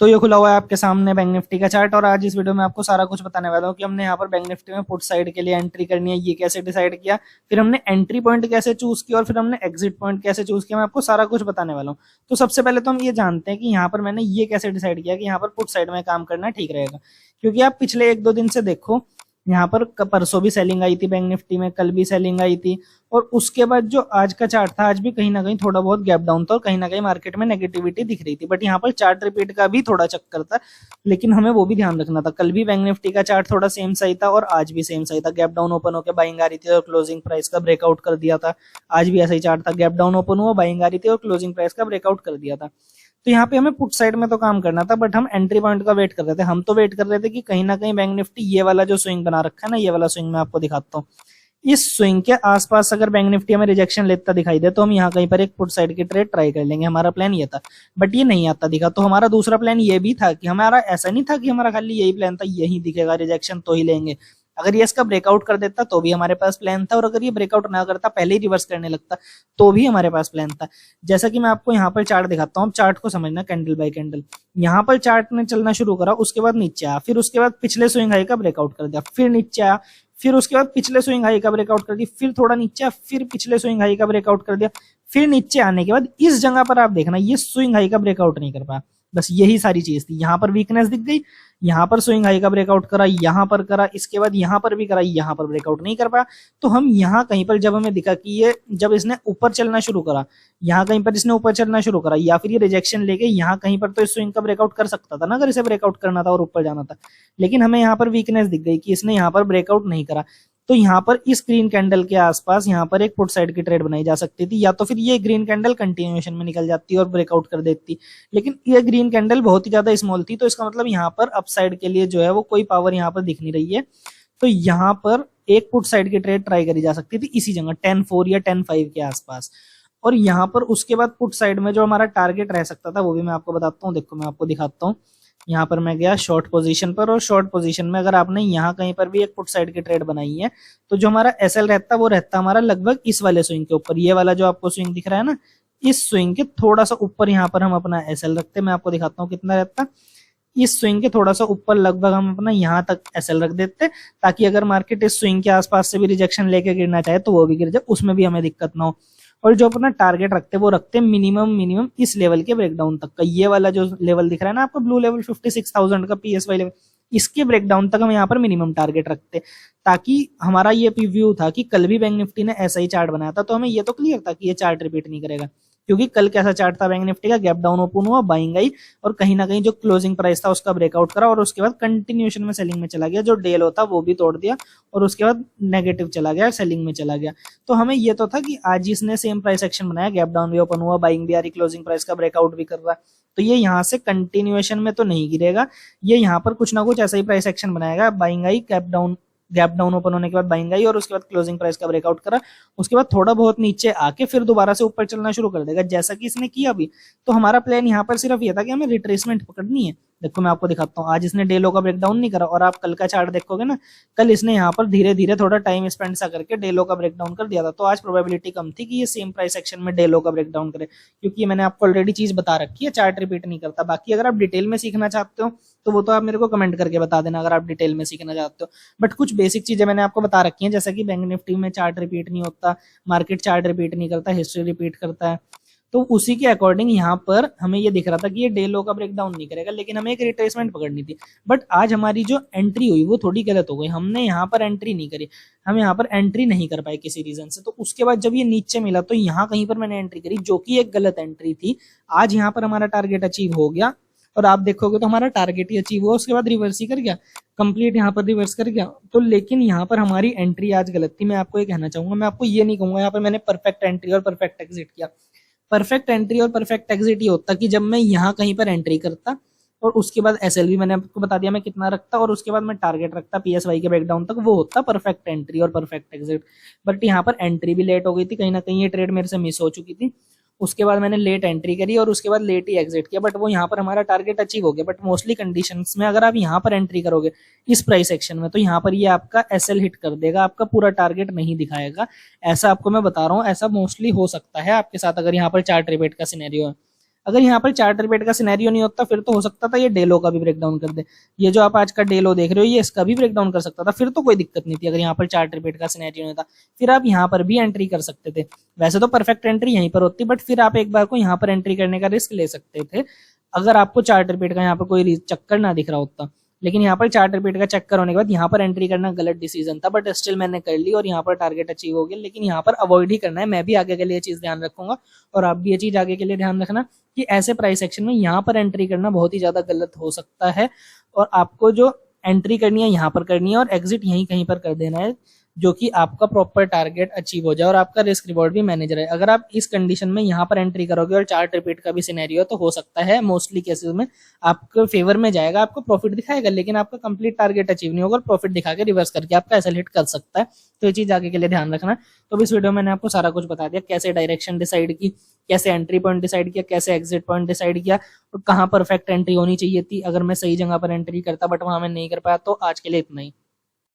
तो ये खुला हुआ है आपके सामने बैंक निफ्टी का चार्ट और आज इस वीडियो में आपको सारा कुछ बताने वाला हूँ कि हमने यहाँ पर बैंक निफ्टी में पुट साइड के लिए एंट्री करनी है, ये कैसे डिसाइड किया, फिर हमने एंट्री पॉइंट कैसे चूज किया और फिर हमने एग्जिट पॉइंट कैसे चूज किया, मैं आपको सारा कुछ बताने वाला हूँ। तो सबसे पहले तो हम ये जानते हैं कि यहाँ पर मैंने ये कैसे डिसाइड किया कि यहाँ पर पुट साइड में काम करना ठीक रहेगा, क्योंकि आप पिछले 1-2 दिन से देखो यहाँ पर परसों भी सेलिंग आई थी बैंक निफ्टी में, कल भी सेलिंग आई थी और उसके बाद जो आज का चार्ट था, आज भी कहीं ना कहीं थोड़ा बहुत गैप डाउन था और कहीं ना कहीं मार्केट में नेगेटिविटी दिख रही थी। बट यहाँ पर चार्ट रिपीट का भी थोड़ा चक्कर था, लेकिन हमें वो भी ध्यान रखना था। कल भी बैंक निफ्टी का चार्ट थोड़ा सेम सही था और आज भी सेम सही था। गैप डाउन ओपन होकर बाइंग आ रही थी और क्लोजिंग प्राइस का ब्रेकआउट कर दिया था। आज भी ऐसा ही चार्ट था, गैप डाउन ओपन हुआ, बाइंग आ रही थी और क्लोजिंग प्राइस का ब्रेकआउट कर दिया था। तो यहाँ पे हमें पुट साइड में तो काम करना था, बट हम एंट्री पॉइंट का वेट कर रहे थे। हम तो वेट कर रहे थे कि कहीं ना कहीं बैंक निफ्टी ये वाला जो स्विंग बना रखा है ना, ये वाला स्विंग मैं आपको दिखाता हूँ, इस स्विंग के आसपास अगर बैंक निफ्टी हमें रिजेक्शन लेता दिखाई दे तो हम यहाँ कहीं पर एक पुट साइड की ट्रेड ट्राई कर लेंगे। हमारा प्लान ये था, बट ये नहीं आता दिखा। तो हमारा दूसरा प्लान ये भी था कि हमारा ऐसा नहीं था कि हमारा खाली यही प्लान था यही दिखेगा रिजेक्शन तो ही लेंगे। अगर ये इसका ब्रेकआउट कर देता तो भी हमारे पास प्लान था, और अगर ये ब्रेकआउट ना करता पहले ही रिवर्स करने लगता तो भी हमारे पास प्लान था। जैसा कि मैं आपको यहाँ पर चार्ट दिखाता हूँ, चार्ट को समझना कैंडल बाय कैंडल। यहाँ पर चार्ट ने चलना शुरू करा, उसके बाद नीचे आया, फिर उसके बाद पिछले स्विंग हाई का ब्रेकआउट कर दिया, फिर नीचे आया, फिर उसके बाद पिछले स्विंग हाई का ब्रेकआउट कर दिया, फिर थोड़ा नीचे आया, फिर पिछले स्विंग हाई का ब्रेकआउट कर दिया, फिर नीचे आने के बाद इस जगह पर आप देखना ये स्विंग हाई का ब्रेकआउट नहीं कर पाया। बस यही सारी चीज थी। यहाँ पर वीकनेस दिख गई, यहाँ पर स्विंग हाई का ब्रेकआउट करा, यहाँ पर करा, इसके बाद यहाँ पर भी करा, यहाँ पर ब्रेकआउट नहीं कर पाया। तो हम यहाँ कहीं पर जब हमें दिखा कि ये जब इसने ऊपर चलना शुरू करा, यहाँ कहीं पर इसने ऊपर चलना शुरू करा या फिर ये रिजेक्शन लेके यहाँ कहीं पर, तो इस स्विंग का ब्रेकआउट कर सकता था ना अगर इसे ब्रेकआउट करना था और ऊपर जाना था। लेकिन हमें यहाँ पर वीकनेस दिख गई कि इसने यहाँ पर ब्रेकआउट नहीं करा। तो यहाँ पर इस ग्रीन कैंडल के आसपास यहाँ पर एक पुट साइड की ट्रेड बनाई जा सकती थी, या तो फिर ये ग्रीन कैंडल कंटिन्यूएशन में निकल जाती और ब्रेकआउट कर देती। लेकिन ये ग्रीन कैंडल बहुत ही ज्यादा स्मॉल थी, तो इसका मतलब यहाँ पर अपसाइड के लिए जो है वो कोई पावर यहाँ पर दिख नहीं रही है। तो यहाँ पर एक पुट साइड की ट्रेड ट्राई करी जा सकती थी इसी जगह 10-4 या 10-5 के आसपास। और यहाँ पर उसके बाद पुट साइड में जो हमारा टारगेट रह सकता था वो भी मैं आपको बताता हूँ। देखो मैं आपको दिखाता हूँ, यहाँ पर मैं गया शॉर्ट पोजीशन पर, और शॉर्ट पोजीशन में अगर आपने यहाँ कहीं पर भी एक पुट साइड की ट्रेड बनाई है तो जो हमारा एसएल रहता वो रहता हमारा लगभग इस वाले स्विंग के ऊपर। ये वाला जो आपको स्विंग दिख रहा है ना, इस स्विंग के थोड़ा सा ऊपर यहाँ पर हम अपना एसएल रखते। मैं आपको दिखाता हूँ कितना रहता। इस स्विंग के थोड़ा सा ऊपर लगभग हम अपना यहाँ तक एसएल रख देते, ताकि अगर मार्केट इस स्विंग के आसपास से भी रिजेक्शन लेके गिरना चाहे तो वो भी गिर जाए, उसमें भी हमें दिक्कत ना हो। और जो अपना टारगेट रखते वो रखते मिनिमम इस लेवल के ब्रेकडाउन तक का। ये वाला जो लेवल दिख रहा है ना आपको ब्लू लेवल 56,000 का पीएसवाई लेवल, इसके ब्रेकडाउन तक हम यहाँ पर मिनिमम टारगेट रखते, ताकि हमारा ये व्यू था कि कल भी बैंक निफ्टी ने ऐसा ही चार्ट बनाया था तो हमें ये तो क्लियर था कि ये चार्ट रिपीट नहीं करेगा। क्योंकि कल कैसा चार्ट था बैंक निफ्टी का, गैप डाउन ओपन हुआ, बाइंग आई और कहीं ना कहीं जो क्लोजिंग प्राइस था उसका ब्रेकआउट करा और उसके बाद कंटिन्यूएशन में सेलिंग में चला गया। जो डे लो था वो भी तोड़ दिया और उसके बाद नेगेटिव चला गया, सेलिंग में चला गया। तो हमें ये तो था कि आज इसने सेम प्राइस एक्शन बनाया, गैप डाउन भी ओपन हुआ, बाइंग भी आ रही, क्लोजिंग प्राइस का ब्रेकआउट भी कर रहा है, तो ये यहाँ से कंटिन्यूएशन में तो नहीं गिरेगा। ये यहाँ पर कुछ ना कुछ ऐसा ही प्राइस एक्शन बनाएगा, buying I, gap down open होने के बाद बाइंग आई और उसके बाद क्लोजिंग प्राइस का ब्रेकआउट करा, उसके बाद थोड़ा बहुत नीचे आके फिर दोबारा से ऊपर चलना शुरू कर देगा जैसा कि इसने किया अभी। तो हमारा प्लान यहाँ पर सिर्फ ये था कि हमें रिट्रेसमेंट पकड़नी है। देखो मैं आपको दिखाता हूँ, आज इसने डे लो का ब्रेकडाउन नहीं करा और आप कल का चार्ट देखोगे ना, कल इसने यहाँ पर धीरे धीरे थोड़ा टाइम स्पेंड सा करके डे लो का ब्रेकडाउन कर दिया था। तो आज प्रोबेबिलिटी कम थी कि ये सेम प्राइस एक्शन में डे लो का ब्रेकडाउन करे, क्योंकि मैंने आपको ऑलरेडी चीज बता रखी है, चार्ट रिपीट नहीं करता। बाकी अगर आप डिटेल में सीखना चाहते हो तो वो तो आप मेरे को कमेंट करके बता देना अगर आप डिटेल में सीखना चाहते हो। बट कुछ बेसिक चीजें मैंने आपको बता रखी हैं, जैसा कि बैंक निफ्टी में चार्ट रिपीट नहीं होता, मार्केट चार्ट रिपीट नहीं करता, हिस्ट्री रिपीट करता है। तो उसी के अकॉर्डिंग यहाँ पर हमें ये दिख रहा था कि ये डे लो का ब्रेकडाउन नहीं करेगा, लेकिन हमें एक रिट्रेसमेंट पकड़नी थी। बट आज हमारी जो एंट्री हुई वो थोड़ी गलत हो गई, हमने यहाँ पर एंट्री नहीं करी, हम यहाँ पर एंट्री नहीं कर पाए किसी रीजन से। तो उसके बाद जब ये नीचे मिला तो यहाँ कहीं पर मैंने एंट्री करी, जो कि एक गलत एंट्री थी। आज यहाँ पर हमारा टारगेट अचीव हो गया और आप देखोगे तो हमारा टारगेट ही अचीव हुआ, उसके बाद रिवर्स ही कर गया, कंप्लीट यहाँ पर रिवर्स कर गया। तो लेकिन यहाँ पर हमारी एंट्री आज गलत थी, मैं आपको ये कहना चाहूंगा। मैं आपको ये नहीं कहूंगा यहाँ पर मैंने परफेक्ट एंट्री और परफेक्ट एग्जिट किया। परफेक्ट एंट्री और परफेक्ट एग्जिट ये होता कि जब मैं यहाँ कहीं पर एंट्री करता और उसके बाद एसएल भी मैंने आपको बता दिया मैं कितना रखता और उसके बाद मैं टारगेट रखता पीएसवाई के ब्रेकडाउन तक, वो होता परफेक्ट एंट्री और परफेक्ट एग्जिट। बट यहाँ पर एंट्री भी लेट हो गई थी, कहीं ना कहीं ये ट्रेड मेरे से मिस हो चुकी थी। उसके बाद मैंने लेट एंट्री करी और उसके बाद लेट ही एग्जिट किया, बट वो यहाँ पर हमारा टारगेट अचीव हो गया। बट मोस्टली कंडीशंस में अगर आप यहाँ पर एंट्री करोगे इस प्राइस एक्शन में तो यहाँ पर ये आपका एसएल हिट कर देगा, आपका पूरा टारगेट नहीं दिखाएगा। ऐसा आपको मैं बता रहा हूँ, ऐसा मोस्टली हो सकता है आपके साथ अगर यहाँ पर चार्ट रिपीट का सिनेरियो है। अगर यहाँ पर चार्ट रिपीट का सिनेरियो नहीं होता फिर तो हो सकता था ये डेलो का भी ब्रेक डाउन कर दे। ये जो आप आज का डेलो देख रहे हो ये इसका भी ब्रेक डाउन कर सकता था, फिर तो कोई दिक्कत नहीं थी अगर यहाँ पर चार्ट रिपीट का सिनेरियो नहीं था। फिर आप यहाँ पर भी एंट्री कर सकते थे। वैसे तो परफेक्ट एंट्री यहीं पर होती, बट फिर आप एक बार को यहाँ पर एंट्री करने का रिस्क ले सकते थे अगर आपको चार्ट रिपीट का यहाँ पर कोई चक्कर ना दिख रहा होता। लेकिन यहाँ पर चार्ट रिपीट का चक्कर होने के बाद यहाँ पर एंट्री करना गलत डिसीजन था, बट स्टिल मैंने कर ली और यहाँ पर टारगेट अचीव हो गया। लेकिन यहाँ पर अवॉइड ही करना है, मैं भी आगे के लिए चीज ध्यान रखूंगा और आप भी ये चीज आगे के लिए ध्यान रखना कि ऐसे प्राइस एक्शन में यहाँ पर एंट्री करना बहुत ही ज्यादा गलत हो सकता है। और आपको जो एंट्री करनी है यहाँ पर करनी है और एग्जिट यहीं कहीं पर कर देना है, जो कि आपका प्रॉपर टारगेट अचीव हो जाए और आपका रिस्क रिवॉर्ड भी मैनेज रहे। अगर आप इस कंडीशन में यहाँ पर एंट्री करोगे और चार्ट रिपीट का भी सिनेरियो तो हो सकता है मोस्टली केसेस में आपके फेवर में जाएगा, आपको प्रॉफिट दिखाएगा, लेकिन आपका कंप्लीट टारगेट अचीव नहीं होगा और प्रॉफिट दिखा के रिवर्स करके आपका एसएल हिट कर सकता है। तो ये चीज आगे के लिए ध्यान रखना। तो इस वीडियो में मैंने आपको सारा कुछ बता दिया, कैसे डायरेक्शन डिसाइड की, कैसे एंट्री पॉइंट डिसाइड किया, कैसे एग्जिट पॉइंट डिसाइड किया और कहाँ परफेक्ट एंट्री होनी चाहिए थी अगर मैं सही जगह पर एंट्री करता, बट वहां मैं नहीं कर पाया। तो आज के लिए इतना ही।